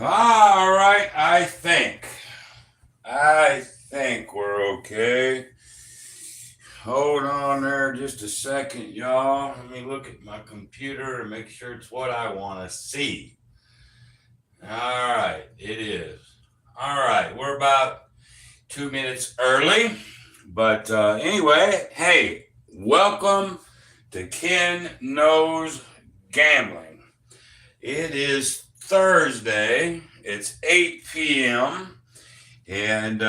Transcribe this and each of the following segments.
All right, I think we're okay. Hold on there just a second, y'all. Let me look at my computer and make sure it's what I want to see. All right, it is. All right, we're about 2 minutes early. But anyway, hey, welcome to Ken Knows Gambling. It is Thursday. It's 8 p.m. And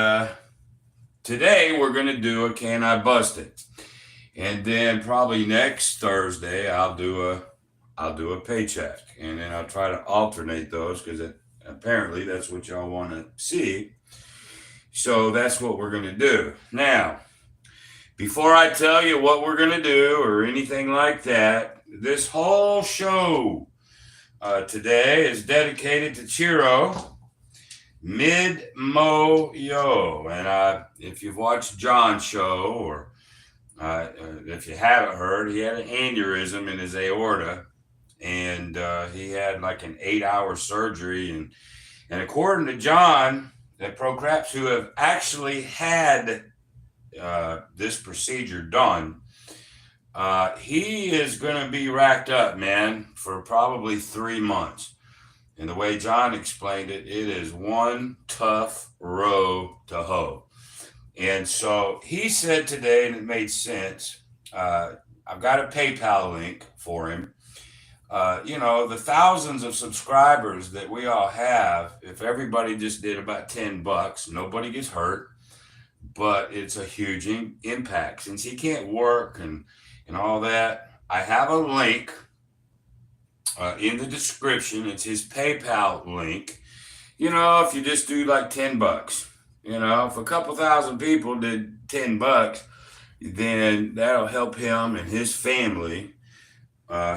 today we're going to do a Can I Bust It? And then probably next Thursday I'll do a paycheck. And then I'll try to alternate those because apparently that's what y'all want to see. So that's what we're going to do. Now, before I tell you what we're going to do or anything like that, this whole show today is dedicated to Chiro Mid Mo Yo. And if you've watched John's show or if you haven't heard, he had an aneurysm in his aorta and he had like an 8-hour surgery. And according to John, that pro craps who have actually had this procedure done, he is going to be racked up, man, for probably 3 months. And the way John explained it, it is one tough row to hoe. And so he said today, and it made sense, I've got a PayPal link for him. The thousands of subscribers that we all have, if everybody just did about $10, nobody gets hurt, but it's a huge impact. Since he can't work and all that, I have a link in the description. It's his PayPal link. If you just do like $10, if a couple thousand people did $10, then that'll help him and his family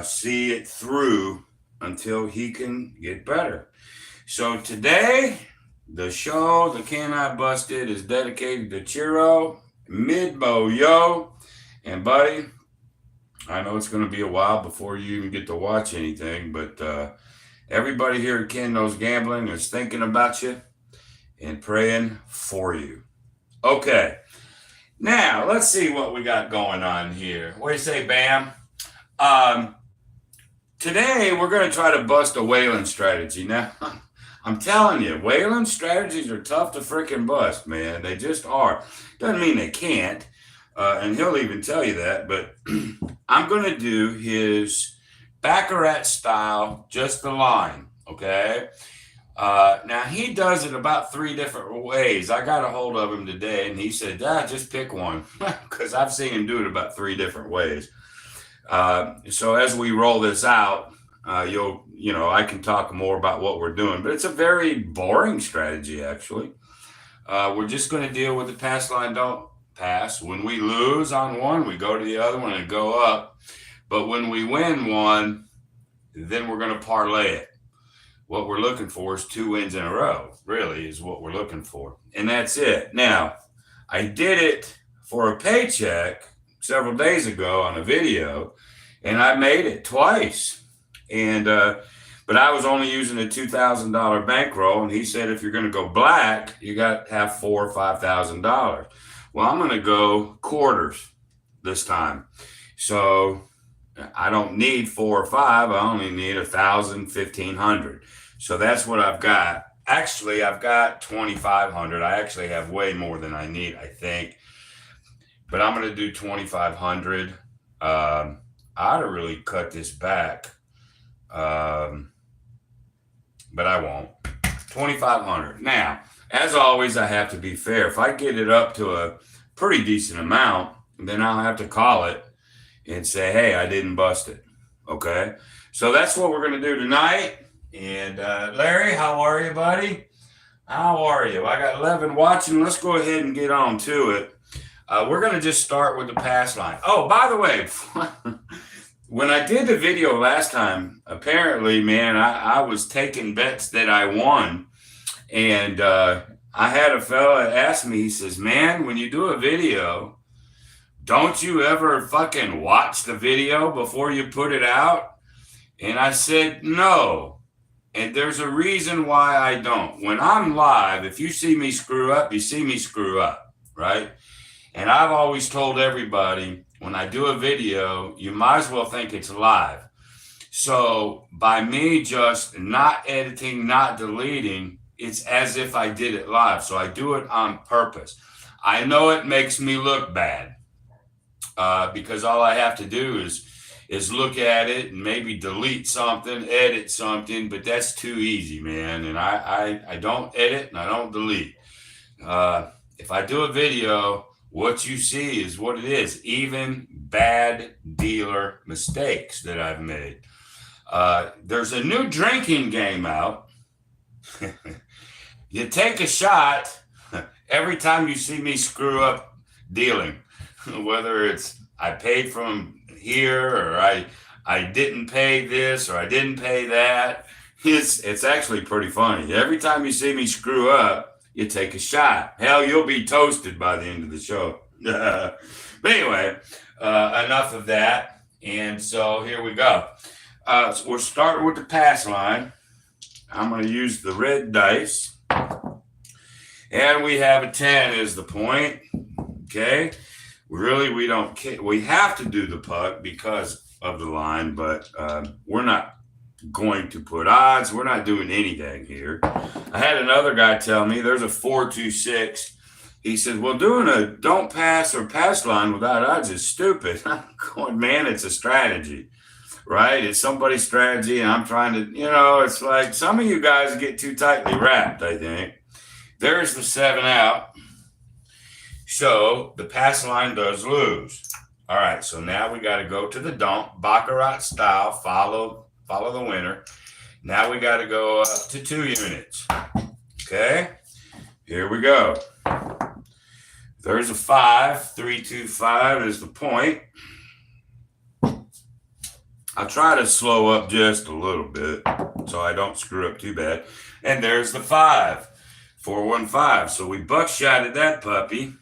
see it through until he can get better. So today, the show, the Can I Bust It, is dedicated to Chiro Midbo Yo. And buddy, I know it's going to be a while before you even get to watch anything, but everybody here at Ken Knows Gambling is thinking about you and praying for you. Okay, now let's see what we got going on here. What do you say, Bam? Today we're going to try to bust a Whalen strategy. Now, I'm telling you, Whalen strategies are tough to freaking bust, man. They just are. Doesn't mean they can't. And he'll even tell you that, but I'm going to do his Baccarat style, just the line, okay? Now, he does it about 3 different ways. I got a hold of him today, and he said, just pick one, because I've seen him do it about 3 different ways. So as we roll this out, I can talk more about what we're doing, but it's a very boring strategy, actually. We're just going to deal with the pass line, don't pass. When we lose on one, we go to the other one and go up. But when we win one, then we're going to parlay it. What we're looking for is 2 wins in a row, really, is what we're looking for. And that's it. Now, I did it for a paycheck several days ago on a video, and I made it twice. And but I was only using a $2,000 bankroll, and he said if you're going to go black, you got to have $4,000 or $5,000. Well, I'm going to go quarters this time. So I don't need 4 or 5. I only need 1,000, 1,500. So that's what I've got. Actually, I've got 2,500. I actually have way more than I need, I think. But I'm going to do 2,500. I ought to really cut this back. But I won't. 2,500. Now, as always, I have to be fair. If I get it up to a pretty decent amount, then I'll have to call it and say, hey, I didn't bust it. Okay? So that's what we're going to do tonight. And Larry, how are you, buddy? How are you? I got 11 watching. Let's go ahead and get on to it. We're going to just start with the pass line. Oh, by the way, when I did the video last time, apparently, man, I was taking bets that I won. And I had a fella ask me, he says, man, when you do a video, don't you ever fucking watch the video before you put it out? And I said, no. And there's a reason why I don't. When I'm live, if you see me screw up, you see me screw up, right? And I've always told everybody, when I do a video, you might as well think it's live. So by me just not editing, not deleting, it's as if I did it live. So I do it on purpose. I know it makes me look bad because all I have to do is look at it and maybe delete something, edit something, but that's too easy, man. And I don't edit and I don't delete. If I do a video, what you see is what it is, even bad dealer mistakes that I've made. There's a new drinking game out. You take a shot every time you see me screw up dealing, whether it's I paid from here or I didn't pay this or I didn't pay that. It's actually pretty funny. Every time you see me screw up, you take a shot. Hell, you'll be toasted by the end of the show. But anyway, enough of that. And so here we go. So we're starting with the pass line. I'm going to use the red dice. And we have a 10 as the point. Okay. Really, we don't care. We have to do the puck because of the line, but we're not going to put odds. We're not doing anything here. I had another guy tell me there's a 4-2-6. He said, well, doing a don't pass or pass line without odds is stupid. I'm going, man, it's a strategy, right? It's somebody's strategy, and I'm trying to, it's like some of you guys get too tightly wrapped, I think. There's the 7 out. So the pass line does lose. All right, so now we got to go to the don't, Baccarat style, follow the winner. Now we got to go up to 2 units. Okay, here we go. There's a 5, 3-2-5 is the point. I'll try to slow up just a little bit so I don't screw up too bad. And there's the 5, 4-1-5. So we buckshotted that puppy.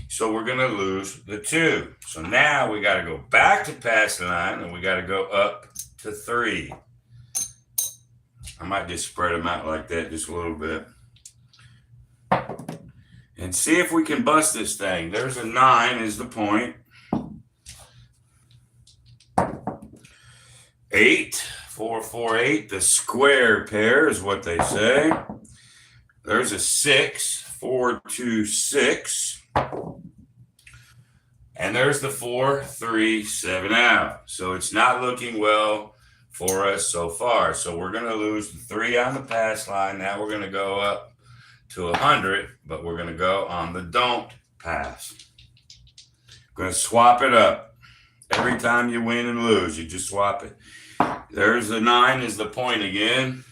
So we're going to lose the 2. So now we got to go back to pass line and we got to go up to 3. I might just spread them out like that just a little bit. And see if we can bust this thing. There's a 9 is the point. 8, 4-4-8, the square pair is what they say. There's a 6, 4-2-6. And there's the 4-3-7 out. So it's not looking well for us so far. So we're going to lose the 3 on the pass line. Now we're going to go up to 100, but we're going to go on the don't pass. Going to swap it up. Every time you win and lose, you just swap it. There's the 9 is the point again.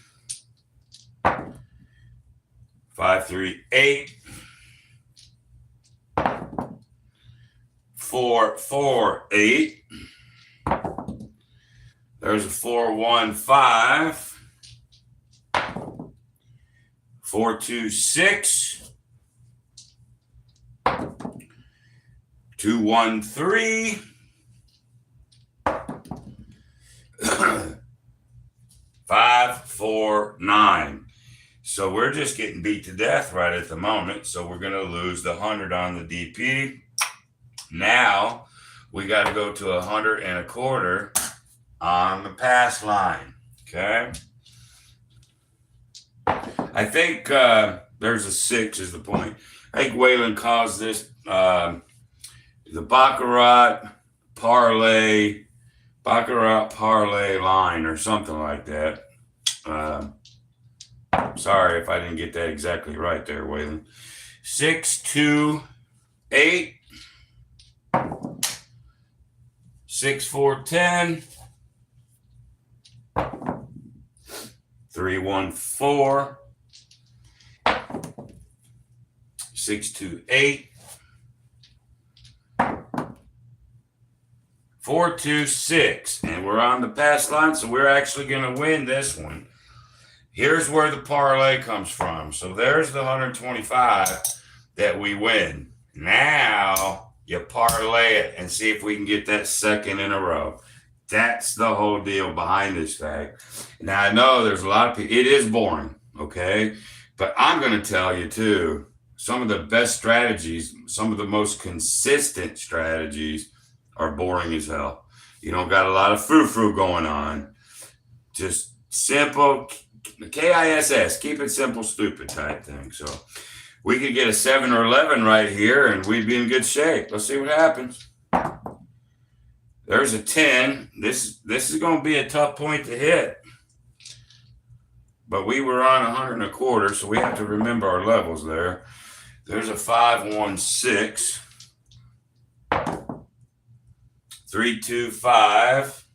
5-3-8. 4-4-8. There's a 4-1-5. 4-2-6. 2-1-3. 5-4-9. So we're just getting beat to death right at the moment. So we're going to lose the 100 on the DP. Now we got to go to 100.25 on the pass line. Okay. I think there's a 6 is the point. I think Whalen calls this the Baccarat Parlay line or something like that. Sorry if I didn't get that exactly right there, Whalen. 6-2-8. 6-4-10. 3-1-4. 6-2-8. 4-2-6. And we're on the pass line, so we're actually going to win this one. Here's where the parlay comes from. So there's the 125 that we win. Now you parlay it and see if we can get that second in a row. That's the whole deal behind this thing. Now, I know there's a lot of people, it is boring, okay? But I'm going to tell you, too, some of the best strategies, some of the most consistent strategies are boring as hell. You don't got a lot of frou-frou going on. Just simple, KISS, keep it simple, stupid type thing. So we could get a 7 or 11 right here, and we'd be in good shape. Let's see what happens. There's a 10. This is going to be a tough point to hit. But we were on 100 and a quarter, so we have to remember our levels there. There's a 516. 325.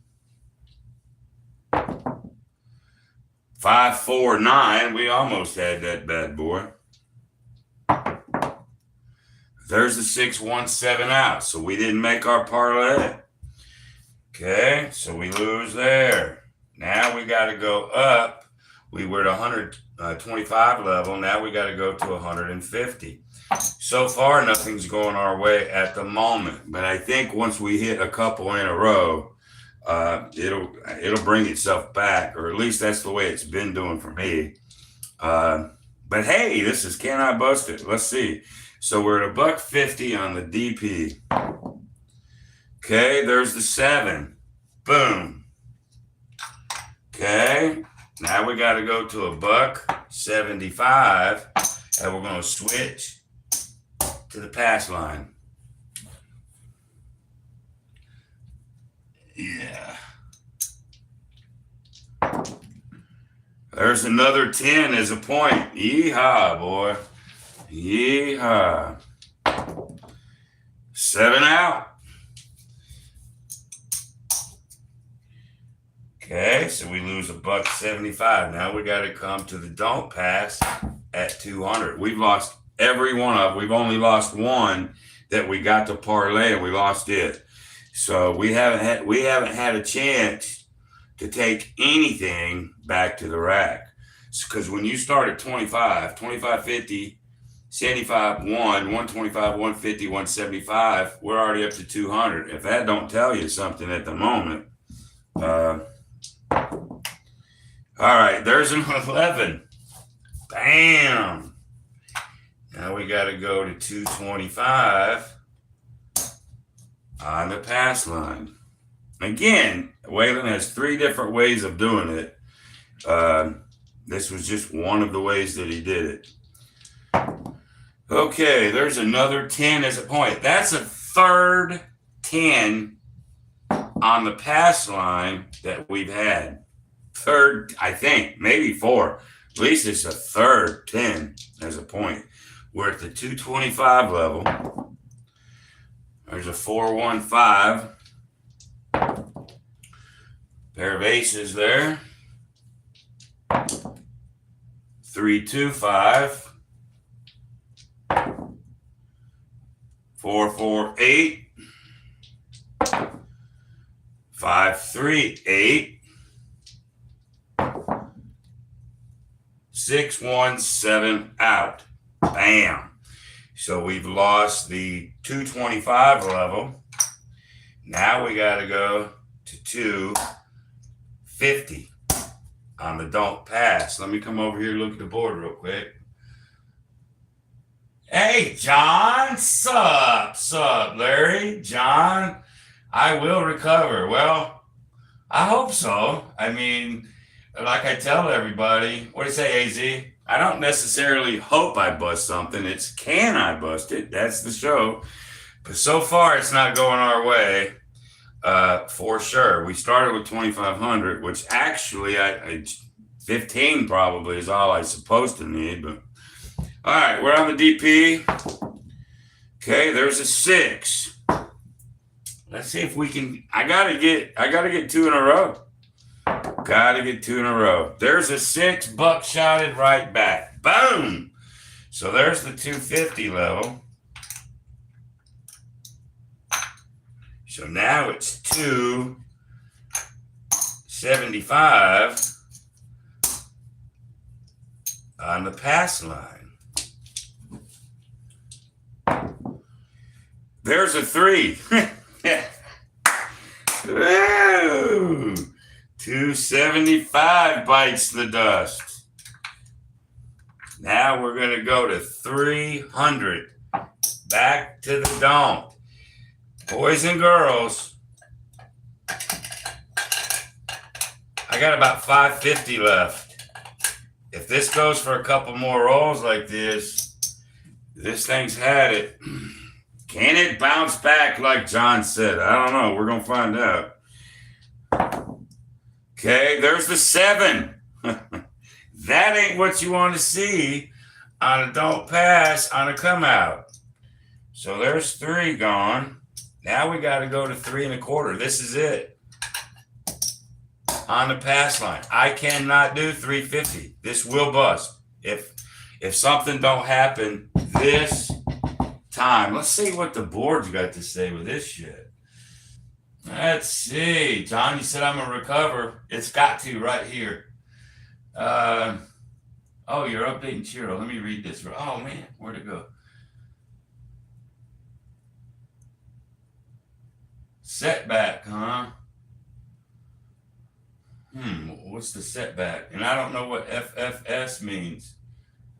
549. We almost had that bad boy. There's the 617 out, so we didn't make our parlay. Okay, so we lose there. Now we got to go up. We were at 125 level. Now we got to go to 150. So far, nothing's going our way at the moment. But I think once we hit a couple in a row, it'll bring itself back, or at least that's the way it's been doing for me. But hey, this is Can I Bust It? Let's see. So we're at $1.50 on the DP. Okay, there's the 7. Boom. Okay, now we got to go to $1.75, and we're going to switch to the pass line. Yeah. There's another 10 as a point. Yeehaw, boy. Yeehaw. 7 out. Okay, so we lose $1.75. Now we got to come to the don't pass at 200. We've lost every one of them. We've only lost one that we got to parlay, and we lost it. So we haven't had a chance to take anything back to the rack. Because when you start at 25, 50, 75, 125, 150, 175, we're already up to 200. If that don't tell you something at the moment, all right, there's an 11. Bam. Now we got to go to 225 on the pass line. Again, Whalen has 3 different ways of doing it. This was just one of the ways that he did it. Okay, there's another 10 as a point. That's a third 10 on the pass line that we've had. Third, I think, maybe 4. At least it's a third 10 as a point. We're at the 225 level. There's a 415. Pair of aces there. 325. 448. 538. 617 out. Bam. So we've lost the 225 level. Now we got to go to 250 on the don't pass. Let me come over here and look at the board real quick. Hey, John. Sup, Larry? John, I will recover. Well, I hope so. I mean, like I tell everybody, what do you say, AZ? I don't necessarily hope I bust something. It's can I bust it? That's the show. But so far, it's not going our way. For sure. We started with 2,500, which actually, I 15 probably is all I'm supposed to need. But all right, we're on the DP. Okay, there's a 6. Let's see if we can. I gotta get 2 in a row. Gotta get 2 in a row. There's a 6, buckshotted right back. Boom. So there's the 250 level. So now it's 275 on the pass line. There's a 3. 275 bites the dust. Now we're going to go to 300. Back to the dome. Boys and girls, I got about 550 left. If this goes for a couple more rolls like this thing's had it. Can it bounce back like John said? I don't know. We're going to find out. Okay, there's the 7. That ain't what you want to see on a don't pass on a come out. So there's 3 gone. Now we got to go to 3 1/4. This is it. On the pass line. I cannot do 350. This will bust. If something don't happen this time. Let's see what the board's got to say with this shit. Let's see. John, you said I'm going to recover. It's got to right here. Oh, you're updating Chiro. Let me read this. Oh, man. Where'd it go? Setback, huh? What's the setback? And I don't know what FFS means.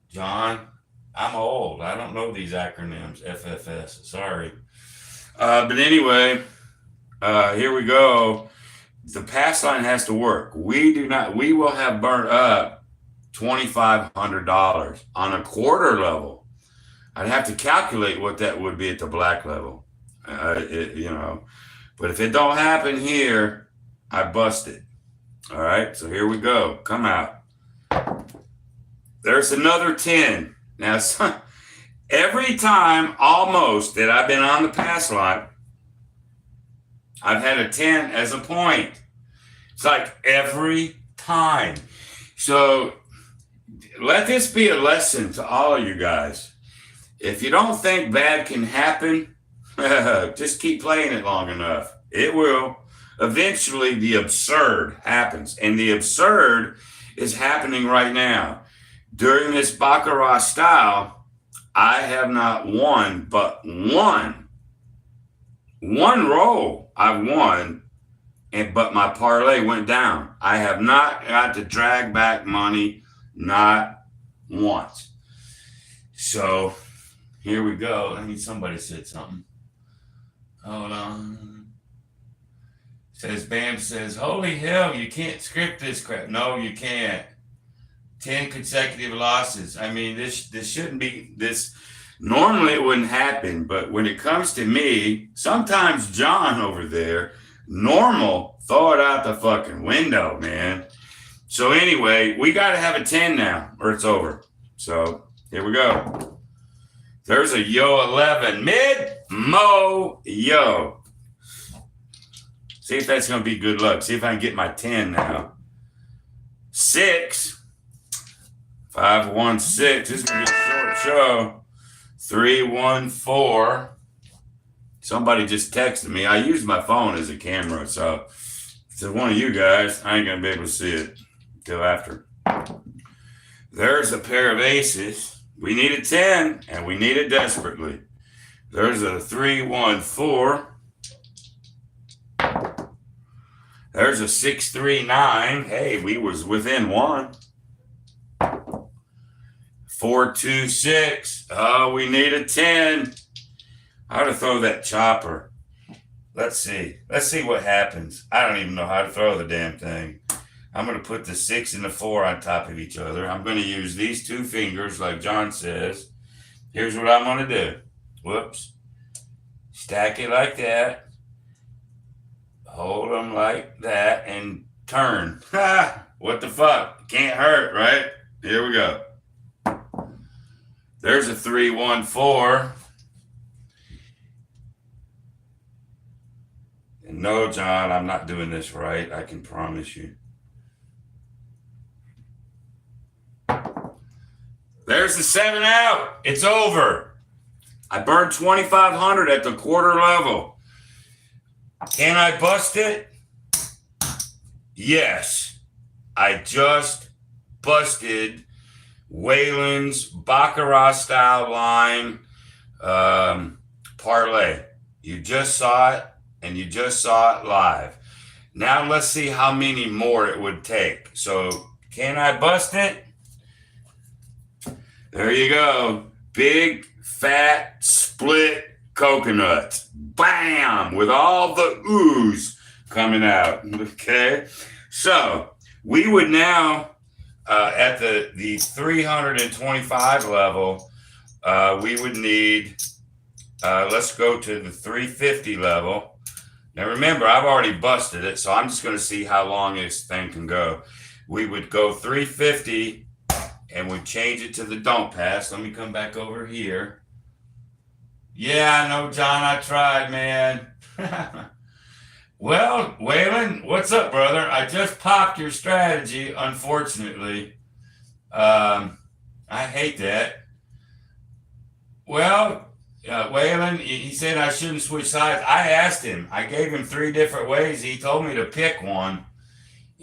John, I'm old. I don't know these acronyms. FFS. Sorry. But anyway, here we go. The pass line has to work. We will have burnt up $2,500 on a quarter level. I'd have to calculate what that would be at the black level. But if it don't happen here, I bust it. All right, so here we go. Come out. There's another 10. Now, every time almost that I've been on the pass line, I've had a 10 as a point. It's like every time. So let this be a lesson to all of you guys. If you don't think bad can happen, just keep playing it long enough. It will. Eventually, the absurd happens. And the absurd is happening right now. During this Baccarat style, I have not won but one roll I've won, but my parlay went down. I have not got to drag back money, not once. So here we go. I mean, somebody said something. Hold on. Says Bam says, holy hell, you can't script this crap. No, you can't. 10 consecutive losses. I mean, this shouldn't be this. Normally it wouldn't happen, but when it comes to me, sometimes John over there, normal, throw it out the fucking window, man. So anyway, we got to have a 10 now or it's over. So here we go. There's a yo 11. Mid-mo yo. See if that's going to be good luck. See if I can get my 10 now. 6. 5, 1, 6. This is going to be a short show. 3, 1, 4. Somebody just texted me. I use my phone as a camera, so if it's one of you guys, I ain't going to be able to see it until after. There's a pair of aces. We need a 10, and we need it desperately. There's a 3, 1, 4. There's a 6, 3, 9. Hey, we was within 1. 4, 2, 6. Oh, we need a 10. How to throw that chopper. Let's see. Let's see what happens. I don't even know how to throw the damn thing. I'm going to put the 6 and the 4 on top of each other. I'm going to use these 2 fingers like John says. Here's what I'm going to do. Whoops. Stack it like that. Hold them like that and turn. Ha! What the fuck? Can't hurt, right? Here we go. There's a 3, 1, 4. And no, John, I'm not doing this right. I can promise you. There's the 7 out. It's over. I burned 2,500 at the quarter level. Can I bust it? Yes. I just busted Whalen's Baccarat style line parlay. You just saw it, and you just saw it live. Now let's see how many more it would take. So can I bust it? There you go. Big, fat, split coconuts. Bam! With all the ooze coming out. Okay? So we would now, at the 325 level, we would need, let's go to the 350 level. Now remember, I've already busted it, so I'm just going to see how long this thing can go. We would go 350 and we'd change it to the don't pass. Let me come back over here. Yeah, I know, John, I tried, man. Well, Whalen, what's up, brother? I just popped your strategy, unfortunately. I hate that. Well, Whalen, he said I shouldn't switch sides. I asked him. I gave him 3 different ways. He told me to pick one.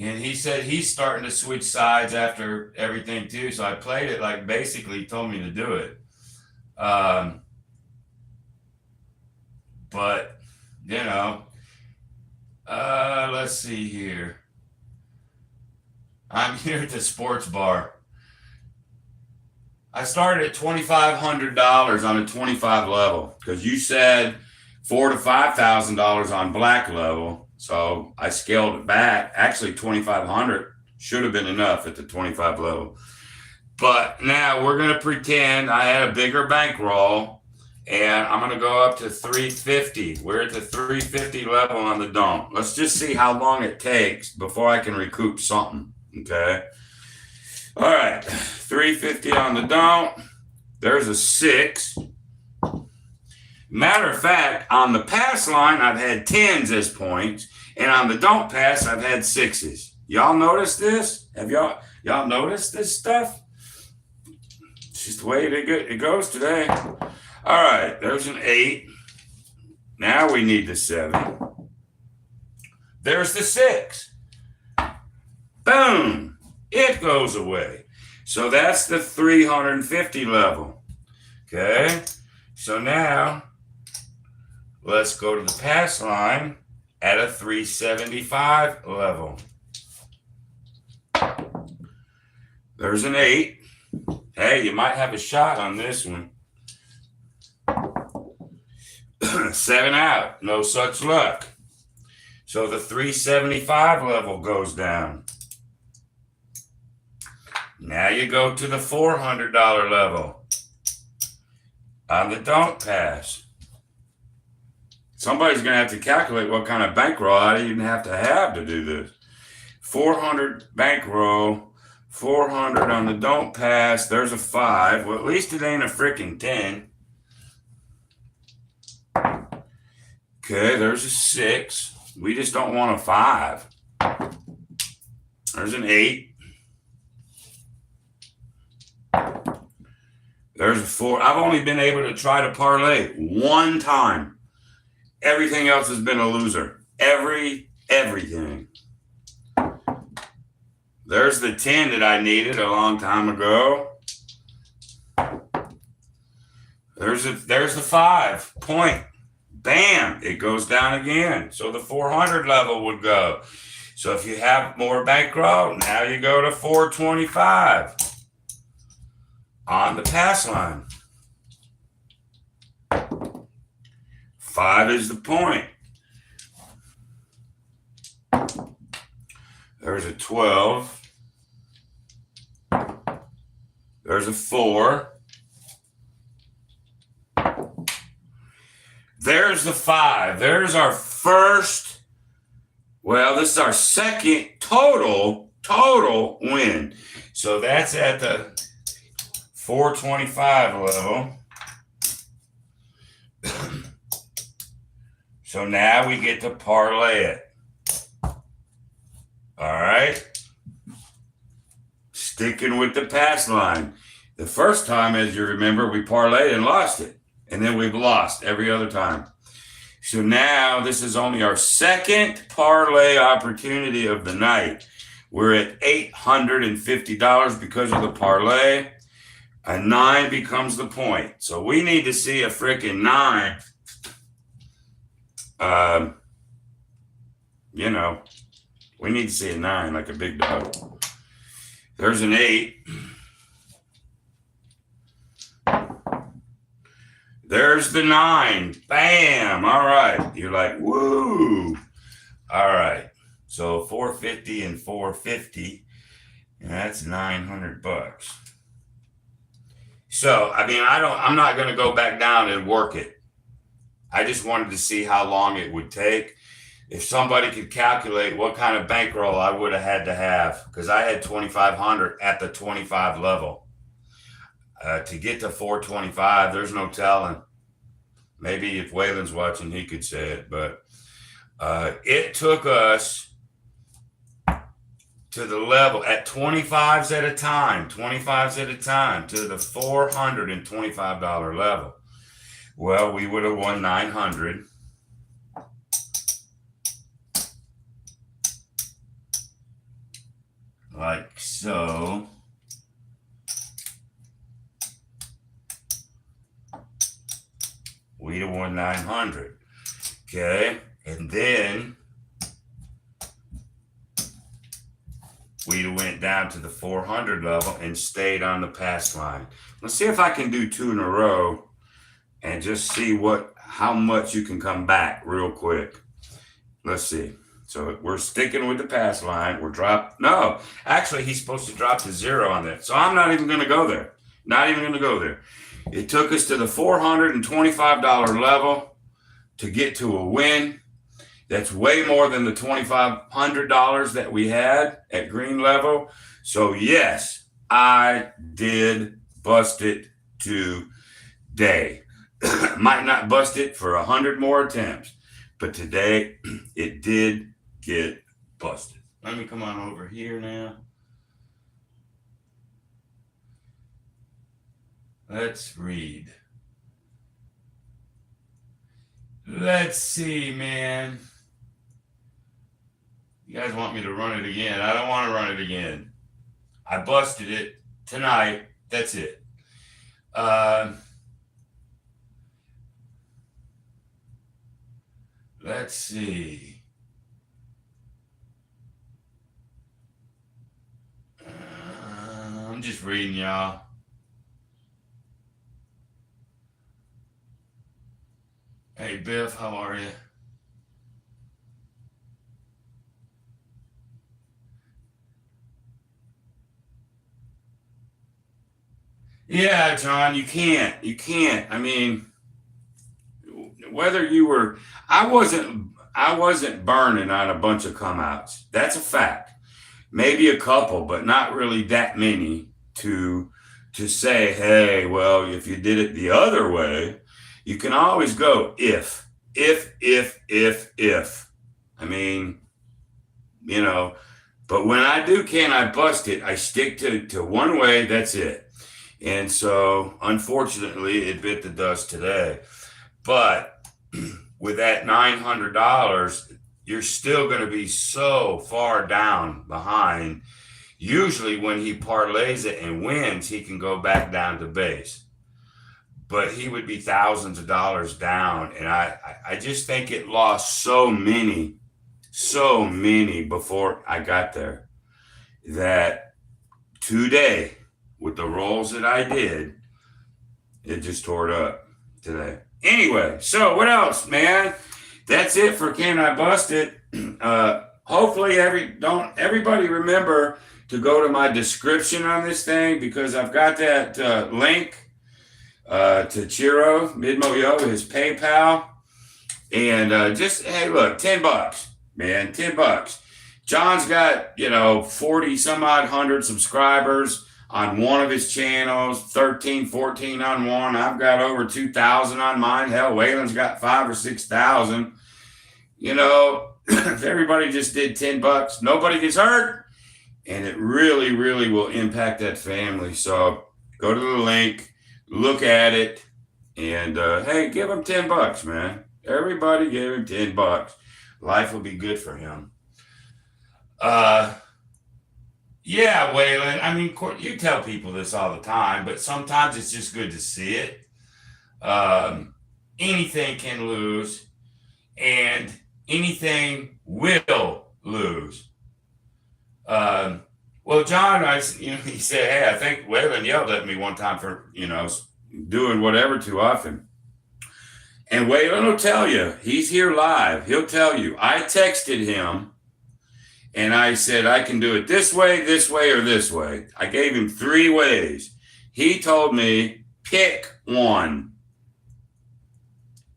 And he said he's starting to switch sides after everything, too. So I played it like basically he told me to do it. But, you know, let's see here. I'm here at the sports bar. I started at $2,500 on a 25 level because you said $4,000 to $5,000 on black level. So I scaled it back. Actually, 2,500 should have been enough at the 25 level. But now we're going to pretend I had a bigger bankroll, and I'm going to go up to 350. We're at the 350 level on the don't. Let's just see how long it takes before I can recoup something. Okay. All right. 350 on the don't. There's a 6. Matter of fact, on the pass line, I've had 10s as points, and on the don't pass, I've had 6s. Y'all notice this? Have y'all noticed this stuff? It's just the way it goes today. All right, there's an 8. Now we need the 7. There's the 6. Boom! It goes away. So that's the 350 level. Okay? So now, let's go to the pass line at a 375 level. There's an 8. Hey, you might have a shot on this one. 7 out. No such luck. So the 375 level goes down. Now you go to the $400 level on the don't pass. Somebody's going to have to calculate what kind of bankroll I even have to do this. 400 bankroll, 400 on the don't pass. There's a 5. Well, at least it ain't a freaking 10. Okay, there's a 6. We just don't want a 5. There's an 8. There's a 4. I've only been able to try to parlay one time. Everything else has been a loser. Everything. There's the 10 that I needed a long time ago. There's the 5 point. Bam! It goes down again. So the 400 level would go. So if you have more bankroll, now you go to 425 on the pass line. 5 is the point. There's a 12. There's a 4. There's the 5. There's our first, well, this is our second total win. So that's at the 425 level. So now we get to parlay it. All right. Sticking with the pass line. The first time, as you remember, we parlayed and lost it. And then we've lost every other time. So now this is only our second parlay opportunity of the night. We're at $850 because of the parlay. A 9 becomes the point. So we need to see a freaking 9. We need to see a 9 like a big dog. There's an 8. There's the 9. Bam. All right. You're like, woo. All right. So 450 and 450. And that's $900. So, I mean, I'm not going to go back down and work it. I just wanted to see how long it would take. If somebody could calculate what kind of bankroll I would have had to have, because I had 2,500 at the 25 level. To get to 425, there's no telling. Maybe if Whalen's watching, he could say it. But it took us to the level at 25s at a time, to the $425 level. Well, we would have won 900. Like so. We'd have won 900. Okay. And then we'd have went down to the 400 level and stayed on the pass line. Let's see if I can do 2 in a row and just see how much you can come back real quick. Let's see. So we're sticking with the pass line. No, actually he's supposed to drop to 0 on that. So I'm not even going to go there. Not even going to go there. It took us to the $425 level to get to a win. That's way more than the $2,500 that we had at green level. So yes, I did bust it today. Might not bust it for 100 more attempts, but today it did get busted. Let me come on over here now. Let's read. Let's see, man. You guys want me to run it again? I don't want to run it again. I busted it tonight. That's it. Let's see. I'm just reading, y'all. Hey, Biff, how are you? Yeah, John, you can't. I mean, whether you were, I wasn't burning on a bunch of come outs. That's a fact. Maybe a couple, but not really that many to say, hey, well, if you did it the other way, you can always go if. I mean, you know, but when I do, can I bust it? I stick to one way. That's it. And so, unfortunately, it bit the dust today. But with that $900, you're still going to be so far down behind. Usually when he parlays it and wins, he can go back down to base. But he would be thousands of dollars down. And I just think it lost so many before I got there that today, with the rolls that I did, it just tore it up today. Anyway, so what else, man? That's it for Can I Bust It? Hopefully everybody remember to go to my description on this thing, because I've got that link to Chiro Midmo, his PayPal, and just, hey, look, $10, man, $10. John's got 40 some odd 100 subscribers on one of his channels, 13, 14 on one. I've got over 2,000 on mine. Hell, Whalen's got 5,000 or 6,000. If everybody just did $10, nobody gets hurt, and it really, really will impact that family. So go to the link, look at it, and hey, give him $10, man. Everybody give him $10. Life will be good for him. Yeah, Whalen. I mean, you tell people this all the time, but sometimes it's just good to see it. Anything can lose, and anything will lose. Well, John, he said, hey, I think Whalen yelled at me one time for, doing whatever too often. And Whalen will tell you, he's here live. He'll tell you, I texted him and I said, I can do it this way, or this way. I gave him 3 ways. He told me, pick one.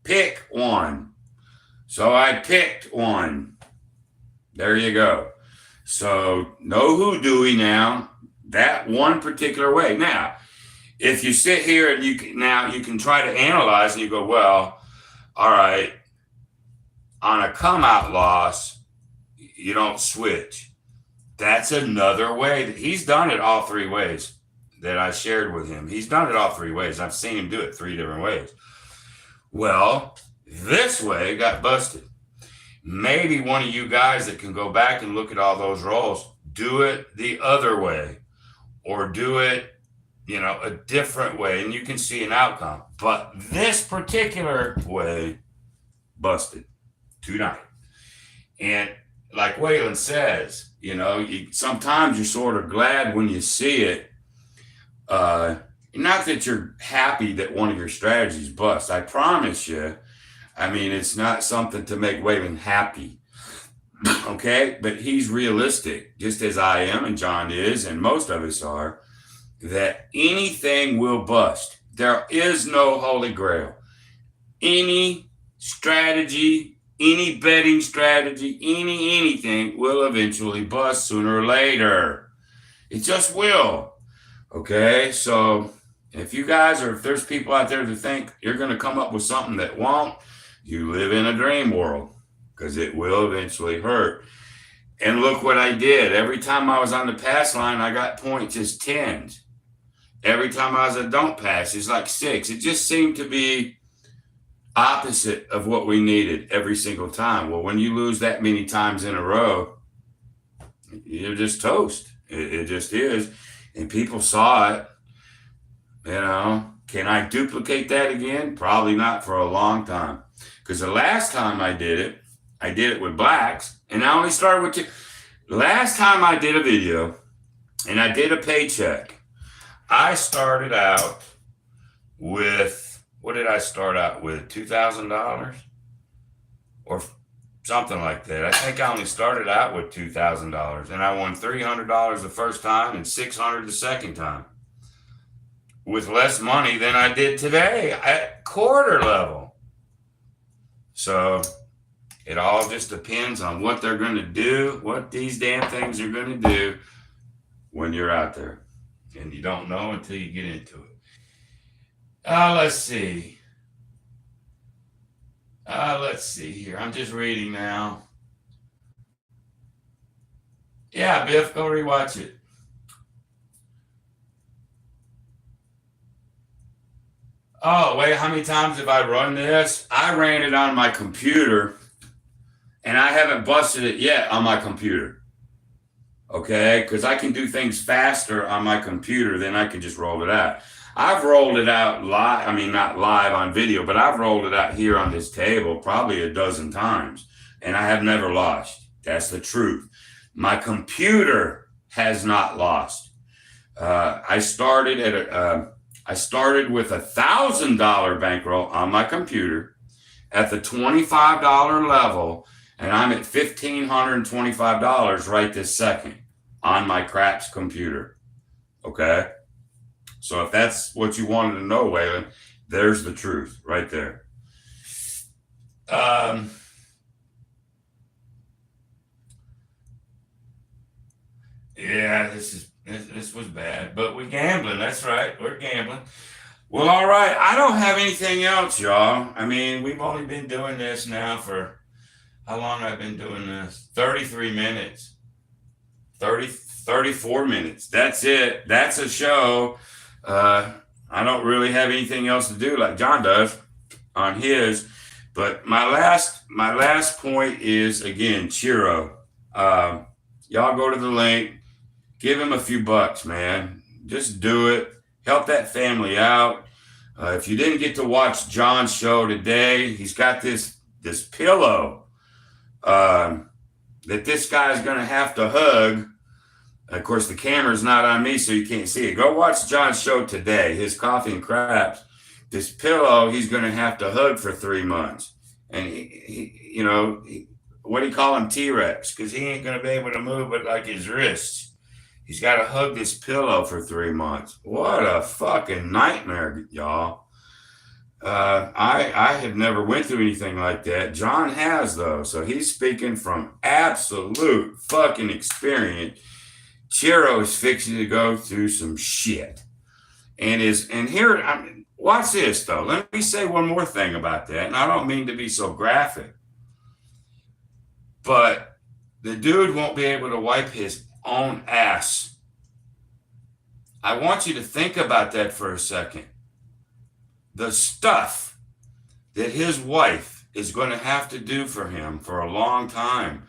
Pick one. So I picked one. There you go. So no hoodooing now. That one particular way. Now, if you sit here and you can try to analyze and you go, well, all right, on a come out loss, you don't switch. That's another way. He's done it all 3 ways that I shared with him. He's done it all 3 ways. I've seen him do it 3 different ways. Well, this way got busted. Maybe one of you guys that can go back and look at all those rolls, do it the other way or do it, a different way, and you can see an outcome. But this particular way busted tonight. And like Whalen says, sometimes you're sort of glad when you see it. Not that you're happy that one of your strategies bust. I promise you. I mean, it's not something to make Whalen happy. Okay? But he's realistic, just as I am and John is, and most of us are, that anything will bust. There is no holy grail. Any strategy, any betting strategy, anything will eventually bust sooner or later. It just will. Okay? So if you guys, or if there's people out there that think you're going to come up with something that won't, you live in a dream world, because it will eventually hurt. And look what I did. Every time I was on the pass line, I got points as 10s. Every time I was a don't pass, it's like 6. It just seemed to be opposite of what we needed every single time. Well, when you lose that many times in a row, you're just toast. It just is. And people saw it. Can I duplicate that again? Probably not for a long time. Because the last time I did it with Baccs, and I only started with 2. Last time I did a video and I did a paycheck, I started out with, what did I start out with? $2,000 or something like that. I think I only started out with $2,000, and I won $300 the first time and $600 the second time, with less money than I did today at quarter level. So it all just depends on what they're going to do, what these damn things are going to do when you're out there. And you don't know until you get into it. Let's see. Let's see here. I'm just reading now. Yeah, Biff, go rewatch it. Oh, wait, how many times have I run this? I ran it on my computer, and I haven't busted it yet on my computer. Okay, because I can do things faster on my computer than I can just roll it out. I've rolled it out live, not live on video, but I've rolled it out here on this table probably a dozen times, and I have never lost. That's the truth. My computer has not lost. I started with $1,000 bankroll on my computer at the $25 level, and I'm at $1,525 right this second on my craps computer. Okay? So if that's what you wanted to know, Whalen, there's the truth right there. Yeah, this was bad, but we're gambling. That's right. We're gambling. Well, all right. I don't have anything else, y'all. We've only been doing this now for, how long I've been doing this? 33 minutes. 34 minutes. That's it. That's a show. I don't really have anything else to do like John does on his. But my last point is, again, Chiro. Y'all go to the link. Give him a few bucks, man. Just do it. Help that family out. If you didn't get to watch John's show today, he's got this pillow that this guy's going to have to hug Of course, the camera's not on me, so you can't see it. Go watch John's show today, his Coffee and Craps. This pillow he's going to have to hug for 3 months. And, what do you call him? T-Rex, because he ain't going to be able to move but like his wrists. He's got to hug this pillow for 3 months. What a fucking nightmare, y'all. I have never went through anything like that. John has, though, so he's speaking from absolute fucking experience. Chiro is fixing to go through some shit. Watch this, though. Let me say one more thing about that, and I don't mean to be so graphic, but the dude won't be able to wipe his own ass. I want you to think about that for a second. The stuff that his wife is going to have to do for him for a long time,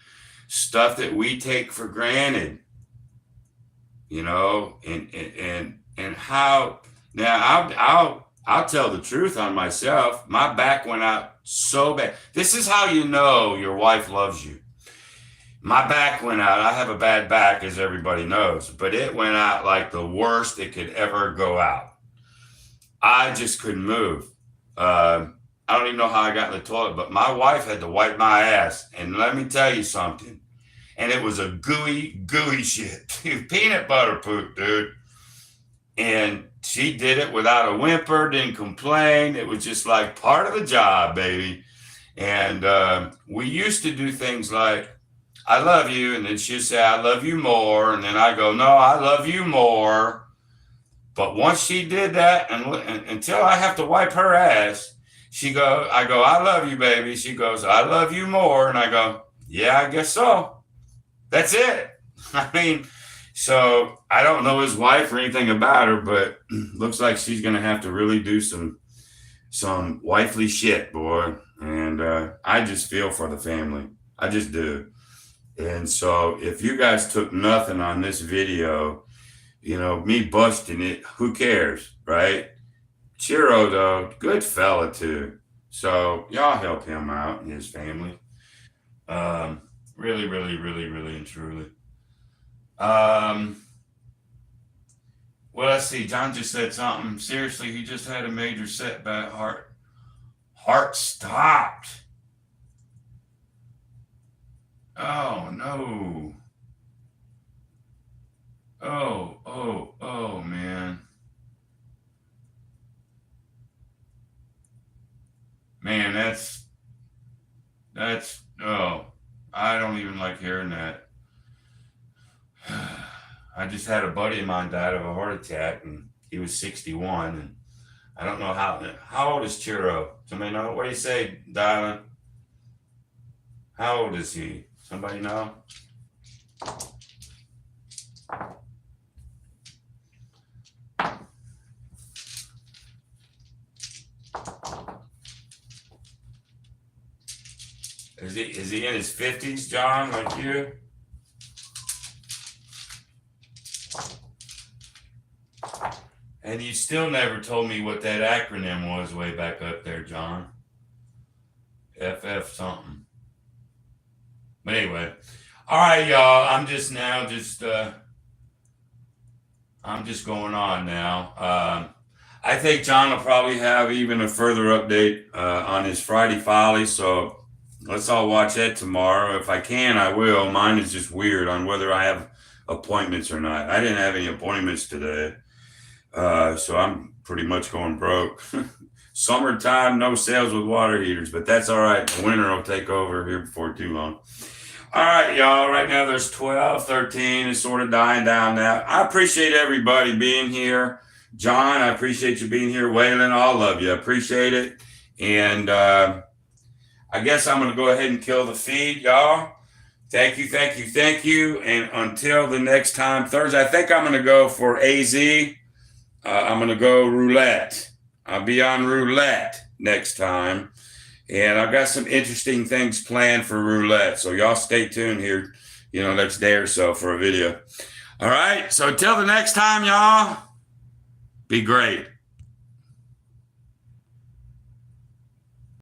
stuff that we take for granted, and how. Now I'll tell the truth on myself. My back went out so bad. This is how you know your wife loves you. My back went out. I have a bad back, as everybody knows, but it went out like the worst it could ever go out. I just couldn't move. I don't even know how I got in the toilet, but my wife had to wipe my ass. And let me tell you something. And it was a gooey shit. Peanut butter poop, dude. And she did it without a whimper, didn't complain. It was just like part of the job, baby. And we used to do things like, I love you. And then she'd say, I love you more. And then I go, no, I love you more. But once she did that, and until I have to wipe her ass, I go, I love you, baby. She goes, I love you more. And I go, yeah, I guess so. That's it. I mean, so I don't know his wife or anything about her, but looks like she's going to have to really do some wifely shit, boy. And I just feel for the family. I just do. And so if you guys took nothing on this video, me busting it, who cares, right? Chiro, though, good fella, too. So y'all help him out and his family. Really, really, really, really and truly. Well, let's see. John just said something. Seriously, he just had a major setback. Heart stopped. Oh, no. Oh, man. Man, that's, I don't even like hearing that. I just had a buddy of mine died of a heart attack, and he was 61, and I don't know how old is Chiro? Somebody know? What do you say, darling? How old is he? Somebody know? Is he in his 50s, John, like you? And you still never told me what that acronym was way back up there, John. FF something. But anyway. All right, y'all. I'm just going on now. I think John will probably have even a further update on his Friday Folly, so let's all watch that tomorrow. If I can, I will. Mine is just weird on whether I have appointments or not. I didn't have any appointments today, so I'm pretty much going broke. Summertime, no sales with water heaters, but that's all right. The winter will take over here before too long. All right, y'all. Right now there's 12, 13. It's sort of dying down now. I appreciate everybody being here. John, I appreciate you being here. Whalen, all of you. I appreciate it. And I guess I'm going to go ahead and kill the feed, y'all. Thank you, thank you, thank you. And until the next time, Thursday, I think I'm going to go for AZ. I'm going to go roulette. I'll be on roulette next time. And I've got some interesting things planned for roulette. So y'all stay tuned here, next day or so for a video. All right. So until the next time, y'all, be great.